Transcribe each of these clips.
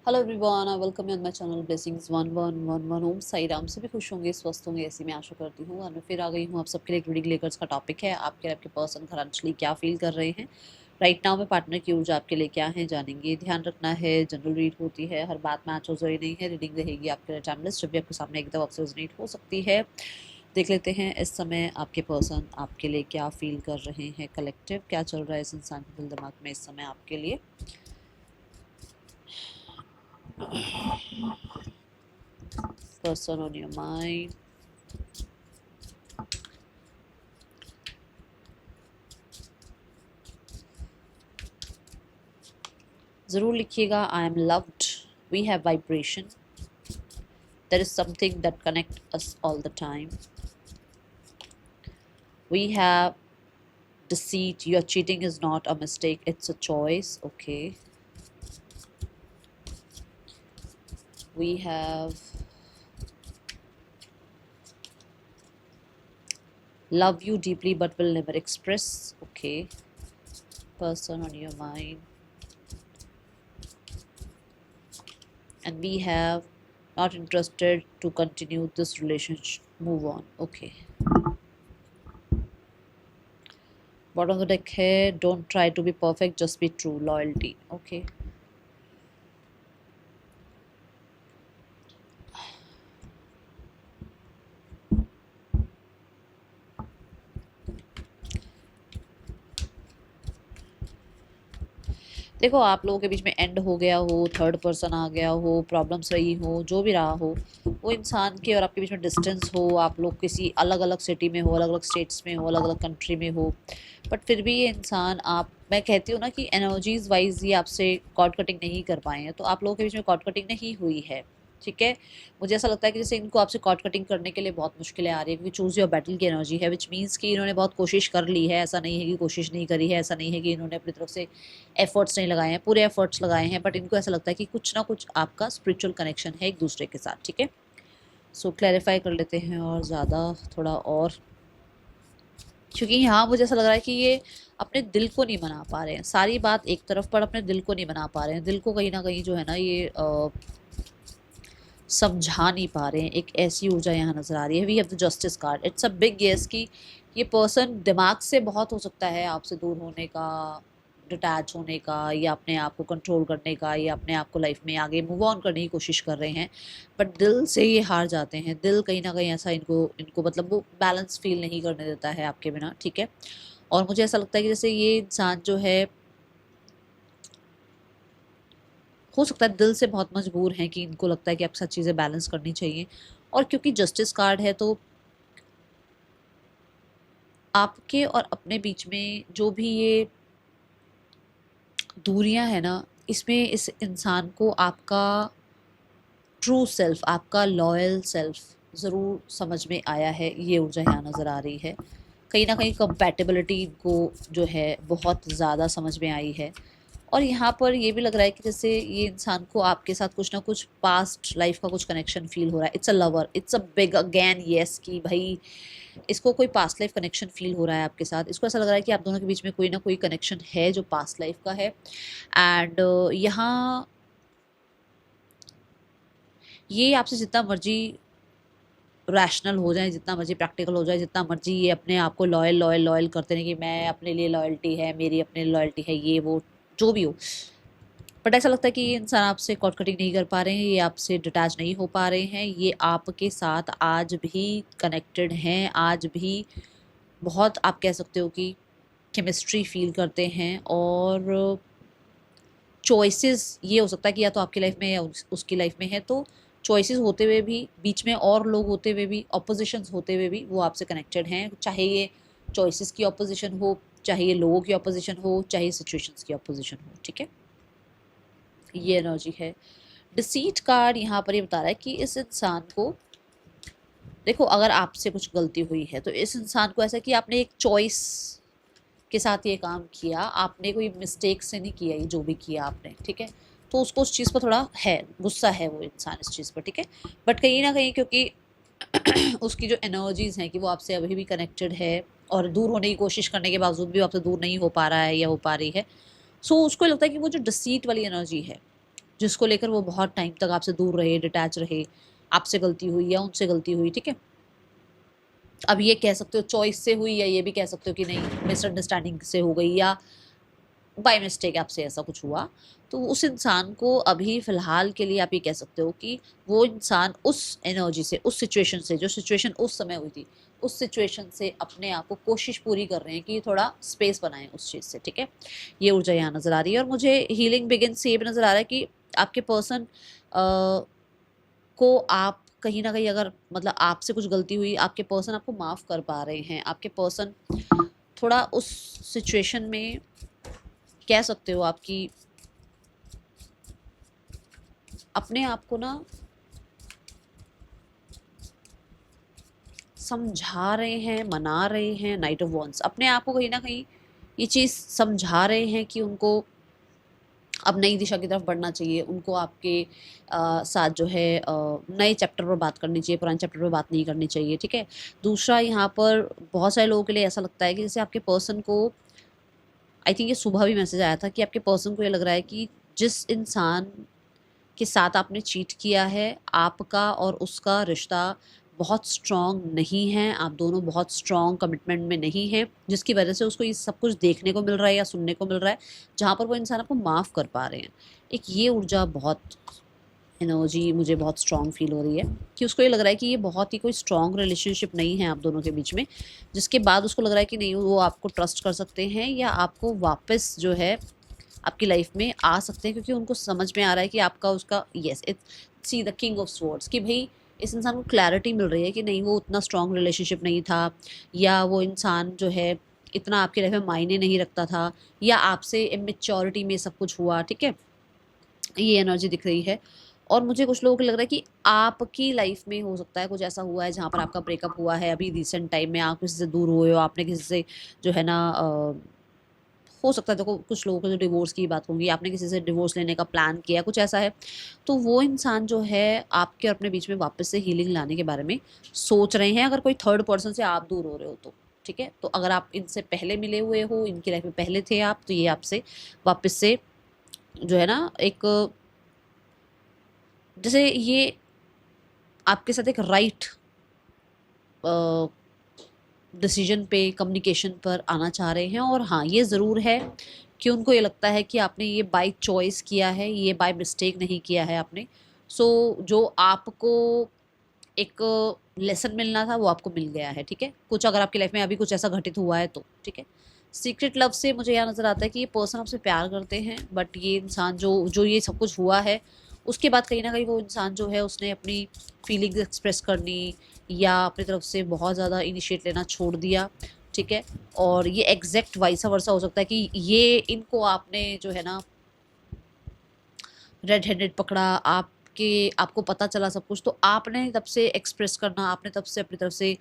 Hello everyone, I welcome you on my channel blessings 1111 ओम साई राम। सभी खुश होंगे, स्वस्थ होंगे, ऐसी मैं आशा करती हूँ। और मैं फिर आ गई हूँ आप सबके लिए एक रीडिंग लेकर। इसका टॉपिक है आपके पर्सन करंटली क्या फील कर रहे हैं राइट नाउ में। पार्टनर की ऊर्जा आपके लिए क्या है जानेंगे। ध्यान रखना है, जनरल रीड होती है, हर बात मैच हो जरूरी नहीं है। रीडिंग रहेगी आपके लिए टाइमलेस, जब भी आपके सामने एकदम आपसे रेजोनेट हो सकती है। देख लेते हैं इस समय आपके पर्सन आपके लिए क्या फील कर रहे हैं। कलेक्टिव क्या चल रहा है इस इंसान के दिल दिमाग में इस समय आपके लिए। Person on your mind, ज़रूर लिखिएगा। I am loved, we have vibration, there is something that connect us all the time, we have deceit, your cheating is not a mistake, it's a choice. Okay, we have love you deeply but will never express. Okay, person on your mind, and we have not interested to continue this relationship, move on. Okay, bottom of the deck है don't try to be perfect, just be true, loyalty. Okay, देखो आप लोगों के बीच में and हो गया हो, third person आ गया हो, प्रॉब्लम्स रही हो, जो भी रहा हो, वो इंसान के और आपके बीच में डिस्टेंस हो, आप लोग किसी अलग अलग सिटी में हो, अलग अलग स्टेट्स में हो, अलग अलग कंट्री में हो, बट फिर भी ये इंसान आप, मैं कहती हूँ ना कि एनर्जीज वाइज ये आपसे कॉर्ड कटिंग नहीं कर पाए हैं, तो आप लोगों के बीच में कॉर्ड कटिंग नहीं हुई है। ठीक है, मुझे ऐसा लगता है कि जैसे इनको आपसे कॉर्ड कटिंग करने के लिए बहुत मुश्किलें आ रही है, क्योंकि चूज योर बैटल की एनर्जी है, विच मीन्स कि इन्होंने बहुत कोशिश कर ली है। ऐसा नहीं है कि कोशिश नहीं करी है, ऐसा नहीं है कि इन्होंने अपनी तरफ से एफर्ट्स नहीं लगाए हैं, पूरे एफर्ट्स लगाए हैं, बट इनको ऐसा लगता है कि कुछ ना कुछ आपका स्पिरिचुअल कनेक्शन है एक दूसरे के साथ। ठीक है, सो क्लैरिफाई कर लेते हैं और ज़्यादा थोड़ा और, क्योंकि यहाँ मुझे ऐसा लग रहा है कि ये अपने दिल को नहीं मना पा रहे हैं। सारी बात एक तरफ, पर अपने दिल को नहीं मना पा रहे हैं। दिल को कहीं ना कहीं जो है ना ये समझा नहीं पा रहे हैं। एक ऐसी ऊर्जा यहाँ नज़र आ रही है। We have the justice card, it's a big yes कि ये पर्सन दिमाग से बहुत हो सकता है आपसे दूर होने का, डिटैच होने का, या अपने आप को कंट्रोल करने का, या अपने आप को लाइफ में आगे मूव ऑन करने की कोशिश कर रहे हैं, बट दिल से ये हार जाते हैं। दिल कहीं ना कहीं ऐसा इनको इनको मतलब वो बैलेंस फील नहीं करने देता है आपके बिना। ठीक है, और मुझे ऐसा लगता है कि जैसे ये इंसान जो है, हो सकता है दिल से बहुत मजबूर हैं कि इनको लगता है कि आपके साथ चीज़ें बैलेंस करनी चाहिए। और क्योंकि जस्टिस कार्ड है, तो आपके और अपने बीच में जो भी ये दूरियां हैं ना, इसमें इस इंसान को आपका ट्रू सेल्फ, आपका लॉयल सेल्फ ज़रूर समझ में आया है। ये ऊर्जा यहाँ नज़र आ रही है। कहीं ना कहीं कंपैटिबिलिटी इनको जो है बहुत ज़्यादा समझ में आई है। और यहाँ पर ये भी लग रहा है कि जैसे ये इंसान को आपके साथ कुछ ना कुछ पास्ट लाइफ का कुछ कनेक्शन फील हो रहा है। It's a lover, it's a big again yes कि भाई इसको कोई पास्ट लाइफ कनेक्शन फील हो रहा है आपके साथ। इसको ऐसा लग रहा है कि आप दोनों के बीच में कोई ना कोई कनेक्शन है जो पास्ट लाइफ का है। एंड यहाँ ये आपसे जितना मर्जी रैशनल हो जाए, जितना मर्जी प्रैक्टिकल हो जाए, जितना मर्जी ये अपने आप को लॉयल लॉयल लॉयल करते हैं कि मैं अपने लिए लॉयल्टी है, मेरी अपने लॉयल्टी है, ये वो जो भी हो, बट ऐसा लगता है कि ये इंसान आपसे कॉट कटिंग नहीं कर पा रहे हैं, ये आपसे डिटैच नहीं हो पा रहे हैं। ये आपके साथ आज भी कनेक्टेड हैं, आज भी बहुत आप कह सकते हो कि केमिस्ट्री फील करते हैं। और चॉइसेस ये हो सकता है कि या तो आपकी लाइफ में या उसकी लाइफ में है, तो चॉइसेस होते हुए भी, बीच में और लोग होते हुए भी, ऑपोजिशंस होते हुए भी वो आपसे कनेक्टेड हैं। चाहे ये चॉइसेस की ऑपोजिशन हो, चाहे ये लोगों की ऑपोजिशन हो, चाहे सिचुएशंस की ऑपोजिशन हो। ठीक है, ये एनर्जी है। डिसीट कार्ड यहाँ पर ये बता रहा है कि इस इंसान को, देखो अगर आपसे कुछ गलती हुई है तो इस इंसान को ऐसा कि आपने एक चॉइस के साथ ये काम किया, आपने कोई मिस्टेक से नहीं किया ये जो भी किया आपने। ठीक है, तो उसको उस चीज़ पर थोड़ा है, गुस्सा है वो इंसान इस चीज़ पर। ठीक है, बट कहीं ना कहीं क्योंकि उसकी जो एनर्जीज हैं कि वो आपसे अभी भी कनेक्टेड है, और दूर होने की कोशिश करने के बावजूद भी आपसे दूर नहीं हो पा रहा है या हो पा रही है, सो उसको लगता है कि वो जो डिसीट वाली एनर्जी है जिसको लेकर वो बहुत टाइम तक आपसे दूर रहे, डिटैच रहे, आपसे गलती हुई या उनसे गलती हुई, ठीक है। अब ये कह सकते हो चॉइस से हुई, या ये भी कह सकते हो कि नहीं मिसअंडरस्टैंडिंग से हो गई, या बाय मिस्टेक आपसे ऐसा कुछ हुआ। तो उस इंसान को अभी फ़िलहाल के लिए आप ये कह सकते हो कि वो इंसान उस एनर्जी से, उस सिचुएशन से, जो सिचुएशन उस समय हुई थी, उस सिचुएशन से अपने आप को कोशिश पूरी कर रहे हैं कि थोड़ा स्पेस बनाएँ उस चीज़ से, ठीक है? ये ऊर्जा यहाँ नज़र आ रही है। और मुझे हीलिंग बिगिन से ये भी नज़र आ रहा है कि आपके पर्सन को आप कहीं न कहीं, अगर मतलब आपसे कुछ गलती हुई, आपके पर्सन आपको माफ़ कर पा रहे हैं। आपके पर्सन थोड़ा उस सिचुएशन में कह सकते हो आपकी अपने आप को ना समझा रहे हैं, मना रहे हैं। नाइट ऑफ वॉन्ड्स अपने आप को कहीं न कहीं ये चीज़ समझा रहे हैं कि उनको अब नई दिशा की तरफ बढ़ना चाहिए। उनको आपके साथ जो है नए चैप्टर पर बात करनी चाहिए, पुराने चैप्टर पर बात नहीं करनी चाहिए, ठीक है? दूसरा, यहाँ पर बहुत सारे लोगों के लिए ऐसा लगता है कि जैसे आपके पर्सन को, आई थिंक ये सुबह भी मैसेज आया था कि आपके पर्सन को ये लग रहा है कि जिस इंसान के साथ आपने चीट किया है, आपका और उसका रिश्ता बहुत स्ट्रॉन्ग नहीं है। आप दोनों बहुत स्ट्रॉन्ग कमिटमेंट में नहीं हैं, जिसकी वजह से उसको ये सब कुछ देखने को मिल रहा है या सुनने को मिल रहा है, जहाँ पर वो इंसान आपको माफ़ कर पा रहे हैं। एक ये ऊर्जा, बहुत एनर्जी मुझे बहुत स्ट्रॉन्ग फ़ील हो रही है कि उसको ये लग रहा है कि ये बहुत ही कोई स्ट्रॉन्ग रिलेशनशिप नहीं है आप दोनों के बीच में, जिसके बाद उसको लग रहा है कि नहीं, वो आपको ट्रस्ट कर सकते हैं या आपको वापस जो है आपकी लाइफ में आ सकते हैं, क्योंकि उनको समझ में आ रहा है कि आपका उसका yes it's see the king of swords, कि भाई इस इंसान को क्लैरिटी मिल रही है कि नहीं, वो उतना स्ट्रॉन्ग रिलेशनशिप नहीं था, या वो इंसान जो है इतना आपकी लाइफ में मायने नहीं रखता था, या आपसे इमेच्योरिटी में सब कुछ हुआ, ठीक है? ये एनर्जी दिख रही है। और मुझे कुछ लोगों को लग रहा है कि आपकी लाइफ में हो सकता है कुछ ऐसा हुआ है जहाँ पर आपका ब्रेकअप हुआ है अभी रिसेंट टाइम में, आप किसी से दूर हुए हो, आपने किसी से जो है ना हो सकता है, देखो कुछ लोगों को जो डिवोर्स की बात होंगी, आपने किसी से डिवोर्स लेने का प्लान किया, कुछ ऐसा है, तो वो इंसान जो है आपके और अपने बीच में वापस से हीलिंग लाने के बारे में सोच रहे हैं, अगर कोई थर्ड पर्सन से आप दूर हो रहे हो तो, ठीक है? तो अगर आप इनसे पहले मिले हुए हो, इनकी लाइफ में पहले थे आप, तो ये आपसे वापस से जो है ना एक, जैसे ये आपके साथ एक राइट डिसीजन पे, कम्युनिकेशन पर आना चाह रहे हैं। और हाँ, ये ज़रूर है कि उनको ये लगता है कि आपने ये बाय चॉइस किया है, ये बाय मिस्टेक नहीं किया है आपने। सो जो आपको एक लेसन मिलना था वो आपको मिल गया है, ठीक है? कुछ अगर आपकी लाइफ में अभी कुछ ऐसा घटित हुआ है तो, ठीक है? सीक्रेट लव से मुझे यहाँ नज़र आता है कि ये पर्सन आपसे प्यार करते हैं, बट ये इंसान जो जो ये सब कुछ हुआ है, उसके बाद कहीं न कहीं वो इंसान जो है उसने अपनी फीलिंग्स एक्सप्रेस करनी या अपनी तरफ से बहुत ज़्यादा इनिशिएट लेना छोड़ दिया, ठीक है? और ये एग्ज़ैक्ट वाइसा वर्सा हो सकता है कि ये इनको आपने जो है ना रेड हैंडेड पकड़ा, आपको पता चला सब कुछ, तो आपने तब से एक्सप्रेस करना, आपने तब से अपनी तरफ से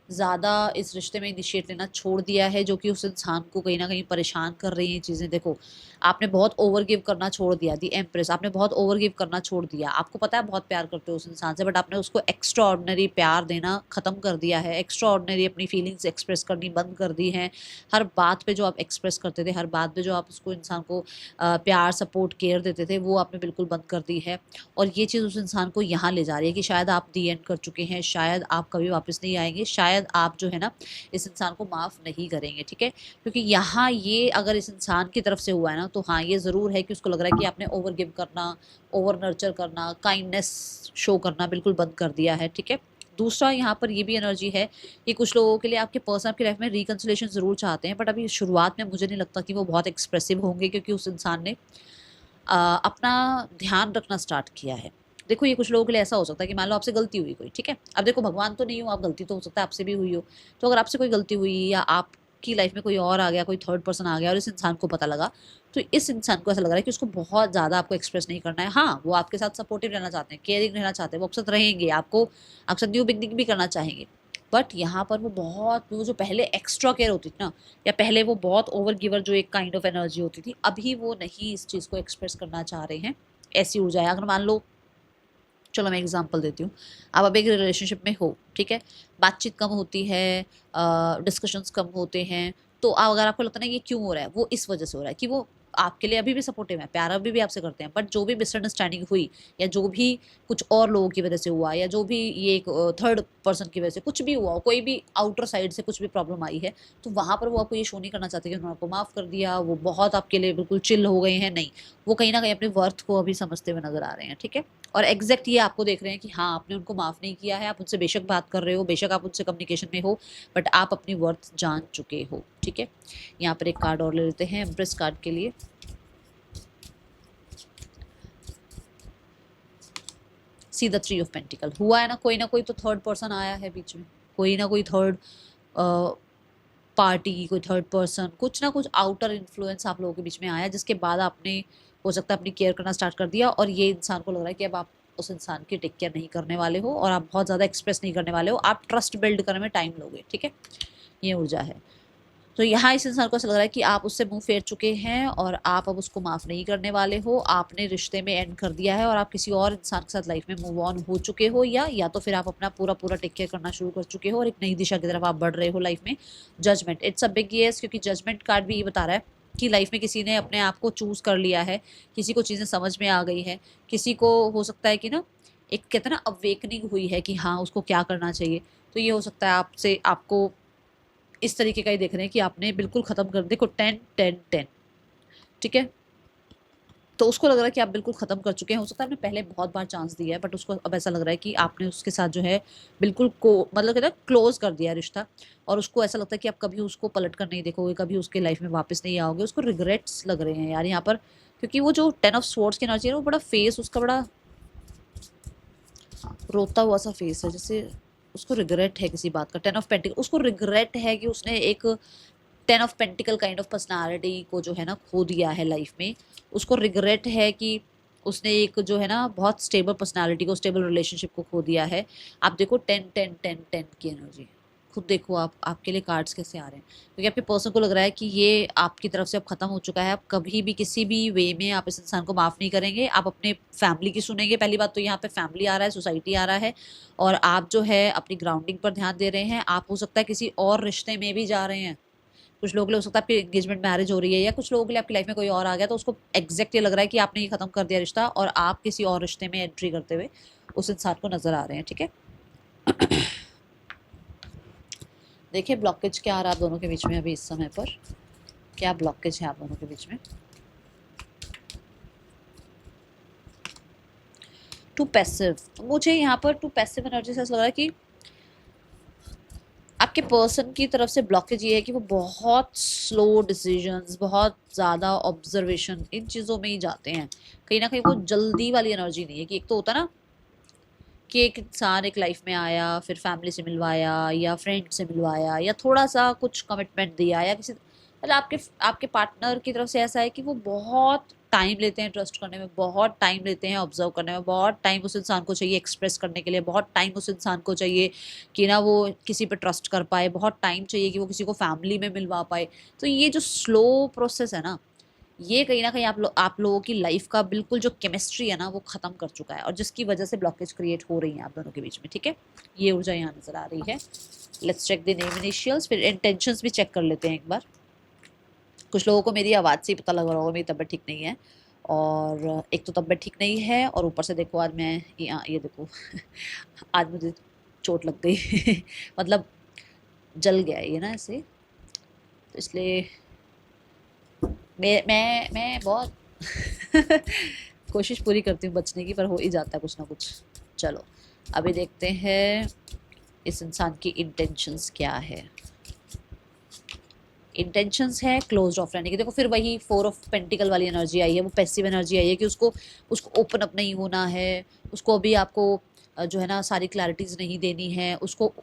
ज़्यादा इस रिश्ते में इनिशिएट लेना छोड़ दिया है, जो कि उस इंसान को कहीं न कहीं परेशान कर रही हैं चीज़ें। देखो, आपने बहुत ओवर गिव करना छोड़ दिया, दी एम्प्रेस, आपने बहुत ओवर गिव करना छोड़ दिया। आपको पता है बहुत प्यार करते हो उस इंसान से, बट आपने उसको एक्स्ट्रा ऑर्डिनरी प्यार देना ख़त्म कर दिया है, एक्स्ट्रा ऑर्डिनरी अपनी फीलिंग्स एक्सप्रेस करनी बंद कर दी हैं। हर बात पे जो आप एक्सप्रेस करते थे, हर बात पे जो आप उसको इंसान को प्यार, सपोर्ट, केयर देते थे, वो आपने बिल्कुल बंद कर दी है। और ये चीज़ उस इंसान को यहाँ ले जा रही है कि शायद आप दी एंड कर चुके हैं, शायद आप कभी वापस नहीं आएँगे, शायद आप जो है ना इस इंसान को माफ़ नहीं करेंगे, ठीक है? क्योंकि यहाँ ये अगर इस इंसान की तरफ से हुआ है ना, तो हाँ, ये ज़रूर है कि उसको लग रहा है कि आपने ओवर गिव करना, ओवर नर्चर करना, काइंडनेस शो करना बिल्कुल बंद कर दिया है, ठीक है? दूसरा, यहाँ पर ये भी एनर्जी है कि कुछ लोगों के लिए आपके पर्सन आपकी लाइफ में रिकंसिलिएशन ज़रूर चाहते हैं, बट अभी शुरुआत में मुझे नहीं लगता कि वो बहुत एक्सप्रेसिव होंगे, क्योंकि उस इंसान ने अपना ध्यान रखना स्टार्ट किया है। देखो, ये कुछ लोगों के लिए ऐसा हो सकता है कि मान लो आपसे गलती हुई कोई, ठीक है? अब देखो, भगवान तो नहीं हो आप, गलती तो हो सकता है आपसे भी हुई हो। तो अगर आपसे कोई गलती हुई या आपकी लाइफ में कोई और आ गया, कोई थर्ड पर्सन आ गया और इस इंसान को पता लगा, तो इस इंसान को ऐसा लग रहा है कि उसको बहुत ज़्यादा आपको एक्सप्रेस नहीं करना है। हाँ, वो आपके साथ सपोर्टिव रहना चाहते हैं, केयरिंग रहना चाहते हैं, वो आपके साथ रहेंगे, आपके साथ न्यू बिगनिंग भी करना चाहेंगे। बट यहाँ पर वो जो पहले एक्स्ट्रा केयर होती थी ना, या पहले वो बहुत ओवर गिवर जो एक काइंड ऑफ एनर्जी होती थी, अभी वो नहीं इस चीज़ को एक्सप्रेस करना चाह रहे हैं। ऐसी ऊर्जा है। अगर मान लो, चलो मैं एग्जांपल देती हूँ, आप अभी एक रिलेशनशिप में हो, ठीक है? बातचीत कम होती है, डिस्कशंस कम होते हैं, तो अगर आपको लगता है ना ये क्यों हो रहा है, वो इस वजह से हो रहा है कि वो आपके लिए अभी भी सपोर्टिव है, प्यार अभी भी आपसे करते हैं, बट जो भी मिसअंडरस्टैंडिंग हुई या जो भी कुछ और लोगों की वजह से हुआ या जो भी ये एक थर्ड पर्सन की वजह से कुछ भी हुआ, कोई भी आउटर साइड से कुछ भी प्रॉब्लम आई है, तो वहाँ पर वो आपको ये शो नहीं करना चाहते कि उन्होंने आपको माफ़ कर दिया, वो बहुत आपके लिए बिल्कुल चिल हो गए हैं, नहीं, वो कहीं ना कहीं अपने वर्थ को अभी समझते हुए नजर आ रहे हैं, ठीक है। और एग्जैक्ट ये आपको देख रहे हैं कि हाँ, आपने उनको माफ़ नहीं किया है, आप उनसे बेशक बात कर रहे हो, बेशक आप उनसे कम्युनिकेशन में हो, बट आप अपनी वर्थ जान चुके हो, ठीक है। यहाँ पर एक कार्ड और ले लेते हैं एम्प्रेस कार्ड के लिए। See the 3 of pentacle. हुआ है ना कोई तो थर्ड पर्सन आया है बीच में, कोई ना कोई थर्ड पार्टी, कोई थर्ड पर्सन, कुछ ना कुछ आउटर इन्फ्लुएंस आप लोगों के बीच में आया, जिसके बाद आपने हो सकता है अपनी केयर करना स्टार्ट कर दिया, और ये इंसान को लग रहा है कि अब आप उस इंसान की टेक केयर नहीं करने वाले हो और आप बहुत ज़्यादा एक्सप्रेस नहीं करने वाले हो, आप ट्रस्ट बिल्ड करने में टाइम लोगे, ठीक है। ये ऊर्जा है। तो यहाँ इस इंसान को ऐसा लग रहा है कि आप उससे मुंह फेर चुके हैं और आप अब उसको माफ़ नहीं करने वाले हो, आपने रिश्ते में एंड कर दिया है और आप किसी और इंसान के साथ लाइफ में मूव ऑन हो चुके हो, या तो फिर आप अपना पूरा पूरा टेक केयर करना शुरू कर चुके हो और एक नई दिशा की तरफ आप बढ़ रहे हो लाइफ में। Judgement, it's a big yes, क्योंकि जजमेंट कार्ड भी ये बता रहा है कि लाइफ में किसी ने अपने आप को चूज़ कर लिया है, किसी को चीज़ें समझ में आ गई है, किसी को हो सकता है कि ना एक कहते हैं ना अवेकनिंग हुई है कि हाँ उसको क्या करना चाहिए। तो ये हो सकता है आपसे आपको इस तरीके का ही देख रहे हैं कि आपने बिल्कुल ख़त्म कर, देखो 10 10 10, ठीक है। तो उसको लग रहा है कि आप बिल्कुल ख़त्म कर चुके हैं, हो सकता है आपने पहले बहुत बार चांस दिया है, बट उसको अब ऐसा लग रहा है कि आपने उसके साथ जो है बिल्कुल को मतलब कहते हैं क्लोज कर दिया रिश्ता, और उसको ऐसा लगता है कि आप कभी उसको पलट कर नहीं देखोगे, कभी उसके लाइफ में वापस नहीं आओगे, उसको रिग्रेट्स लग रहे हैं यार यहाँ पर, क्योंकि वो जो 10 ऑफ स्वॉर्ड्स की एनर्जी है वो बड़ा फेस उसका बड़ा रोता हुआ सा फेस है, जैसे उसको रिग्रेट है किसी बात का। 10 ऑफ पेंटिकल, उसको रिग्रेट है कि उसने एक 10 of pentacle kind of personality को जो है ना खो दिया है लाइफ में। उसको रिग्रेट है कि उसने एक जो है ना बहुत स्टेबल पर्सनालिटी को, स्टेबल रिलेशनशिप को खो दिया है। आप देखो 10 10 10 10 की एनर्जी, खुद देखो आप, आपके लिए कार्ड्स कैसे आ रहे हैं, क्योंकि आपके पर्सन को लग रहा है कि ये आपकी तरफ से अब खत्म हो चुका है, आप कभी भी किसी भी वे में आप इस इंसान को माफ़ नहीं करेंगे, आप अपने फैमिली की सुनेंगे। पहली बात तो यहाँ पे फैमिली आ रहा है, सोसाइटी आ रहा है, और आप जो है अपनी ग्राउंडिंग पर ध्यान दे रहे हैं। आप हो सकता है किसी और रिश्ते में भी जा रहे हैं, कुछ लोगों के लिए हो सकता है आपकी एंगेजमेंट मैरिज हो रही है, या कुछ लोगों के लिए आपकी लाइफ में कोई और आ गया, तो उसको एग्जैक्ट ये लग रहा है कि आपने ये खत्म कर दिया रिश्ता और आप किसी और रिश्ते में एंट्री करते हुए उस इंसान को नजर आ रहे हैं, ठीक है। देखिए ब्लॉकेज क्या आ रहा है आप दोनों के बीच में अभी इस समय पर, क्या ब्लॉकेज है आप दोनों के बीच में। टू पैसिव, मुझे यहाँ पर टू पैसिव एनर्जी से ऐसा लग रहा है कि आपके पर्सन की तरफ से ब्लॉकेज ये है कि वो बहुत स्लो डिसीजंस, बहुत ज़्यादा ऑब्जर्वेशन, इन चीज़ों में ही जाते हैं। कहीं ना कहीं वो जल्दी वाली एनर्जी नहीं है कि एक तो होता ना कि एक इंसान एक लाइफ में आया, फिर फैमिली से मिलवाया या फ्रेंड से मिलवाया या थोड़ा सा कुछ कमिटमेंट दिया, या किसी मतलब आपके आपके पार्टनर की तरफ से ऐसा है कि वो बहुत टाइम लेते हैं ट्रस्ट करने में, बहुत टाइम लेते हैं ऑब्जर्व करने में, बहुत टाइम उस इंसान को चाहिए एक्सप्रेस करने के लिए, बहुत टाइम उस इंसान को चाहिए कि ना वो किसी पे ट्रस्ट कर पाए, बहुत टाइम चाहिए कि वो किसी को फैमिली में मिलवा पाए। तो ये जो स्लो प्रोसेस है ना, ये कहीं ना कहीं आप लोगों की लाइफ का बिल्कुल जो केमिस्ट्री है ना वो खत्म कर चुका है, और जिसकी वजह से ब्लॉकेज क्रिएट हो रही है आप दोनों के बीच में, ठीक है। ये ऊर्जा यहाँ नजर आ रही है। Let's check the name initials, फिर इंटेंशंस भी चेक कर लेते हैं एक बार। कुछ लोगों को मेरी आवाज़ से ही पता लग रहा होगा मेरी तबीयत ठीक नहीं है, और एक तो तबीयत ठीक नहीं है और ऊपर से देखो आज मैं ये देखो आज मुझे चोट लग गई मतलब जल गया ये ना ऐसे, तो इसलिए मैं बहुत कोशिश पूरी करती हूँ बचने की, पर हो ही जाता है कुछ ना कुछ। चलो अभी देखते हैं इस इंसान की इंटेंशंस क्या है। इंटेंशंस है क्लोज्ड ऑफ रहने की। देखो फिर वही 4 ऑफ पेंटिकल वाली एनर्जी आई है, वो पैसिव एनर्जी आई है कि उसको ओपन अप नहीं होना है, उसको अभी आपको जो है ना सारी क्लैरिटीज नहीं देनी है, उसको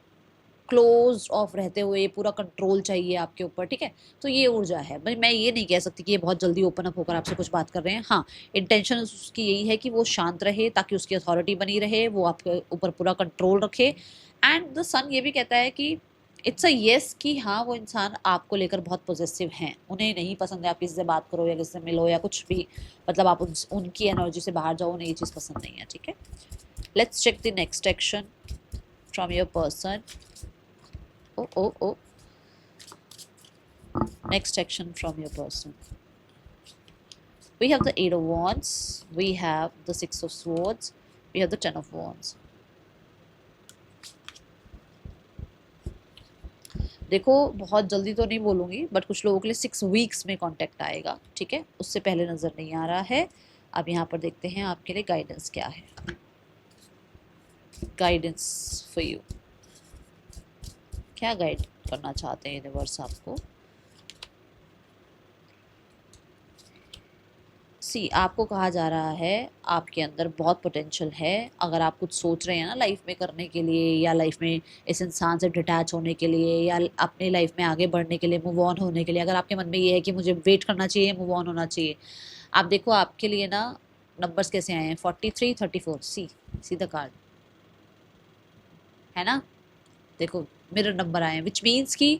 क्लोज ऑफ रहते हुए पूरा कंट्रोल चाहिए आपके ऊपर, ठीक है। तो ये ऊर्जा है, मैं ये नहीं कह सकती कि ये बहुत जल्दी ओपन अप होकर आपसे कुछ बात कर रहे हैं। हाँ, इंटेंशन उसकी यही है कि वो शांत रहे ताकि उसकी अथॉरिटी बनी रहे, वो आपके ऊपर पूरा कंट्रोल रखे। एंड द सन ये भी कहता है कि इट्स अ येस कि हाँ वो इंसान आपको लेकर बहुत पॉजिटिव हैं, उन्हें नहीं पसंद है आप किसी से बात करो या किसी से मिलो या कुछ भी, मतलब आप उनकी एनर्जी से बाहर जाओ, उन्हें ये चीज़ पसंद नहीं है, ठीक है। Let's check the next action from your person. Next action from your person. We have the Eight of Wands, we have the Six of Swords, we have the Ten of Wands. देखो बहुत जल्दी तो नहीं बोलूँगी, but कुछ लोगों के लिए 6 वीक्स में कॉन्टैक्ट आएगा, ठीक है, उससे पहले नज़र नहीं आ रहा है। अब यहाँ पर देखते हैं आपके लिए गाइडेंस क्या है, गाइडेंस फॉर यू, क्या गाइड करना चाहते हैं यूनिवर्स आपको। सी, आपको कहा जा रहा है आपके अंदर बहुत पोटेंशियल है। अगर आप कुछ सोच रहे हैं ना लाइफ में करने के लिए, या लाइफ में इस इंसान से डिटैच होने के लिए, या अपनी लाइफ में आगे बढ़ने के लिए, मूव ऑन होने के लिए, अगर आपके मन में ये है कि मुझे वेट करना चाहिए, मूव ऑन होना चाहिए, आप देखो आपके लिए ना नंबर्स कैसे आए हैं, 43, 34, सी द कार्ड है ना। देखो मिरर नंबर आए हैं, विच मीन्स कि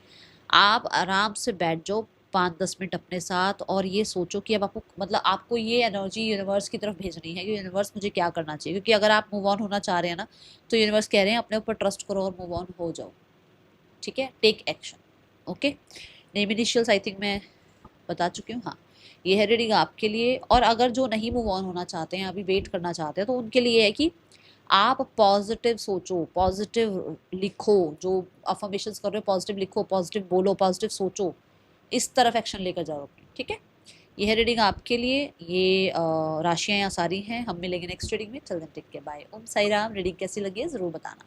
आप आराम से बैठ जाओ 5-10 मिनट अपने साथ और ये सोचो कि अब आपको मतलब आपको ये एनर्जी यूनिवर्स की तरफ भेजनी है कि यूनिवर्स मुझे क्या करना चाहिए। क्योंकि अगर आप मूव ऑन होना चाह रहे हैं ना, तो यूनिवर्स कह रहे हैं अपने ऊपर ट्रस्ट करो और मूव ऑन हो जाओ, ठीक है, take action. Okay, name initials I think मैं बता चुकी हूँ। हाँ, ये है रीडिंग आपके लिए। और अगर जो नहीं मूव ऑन होना चाहते हैं, अभी वेट करना चाहते हैं, तो उनके लिए है कि आप पॉजिटिव सोचो, पॉजिटिव लिखो, जो अफर्मेशंस कर रहे हो पॉजिटिव लिखो, पॉजिटिव बोलो, पॉजिटिव सोचो, इस तरफ एक्शन लेकर जाओ अपनी, ठीक है। ये है रीडिंग आपके लिए। ये राशियाँ यहाँ सारी हैं। हम मिलेंगे नेक्स्ट रीडिंग में। चल देन टेक केयर, बाय। ओम साई राम। रीडिंग कैसी लगी है ज़रूर बताना।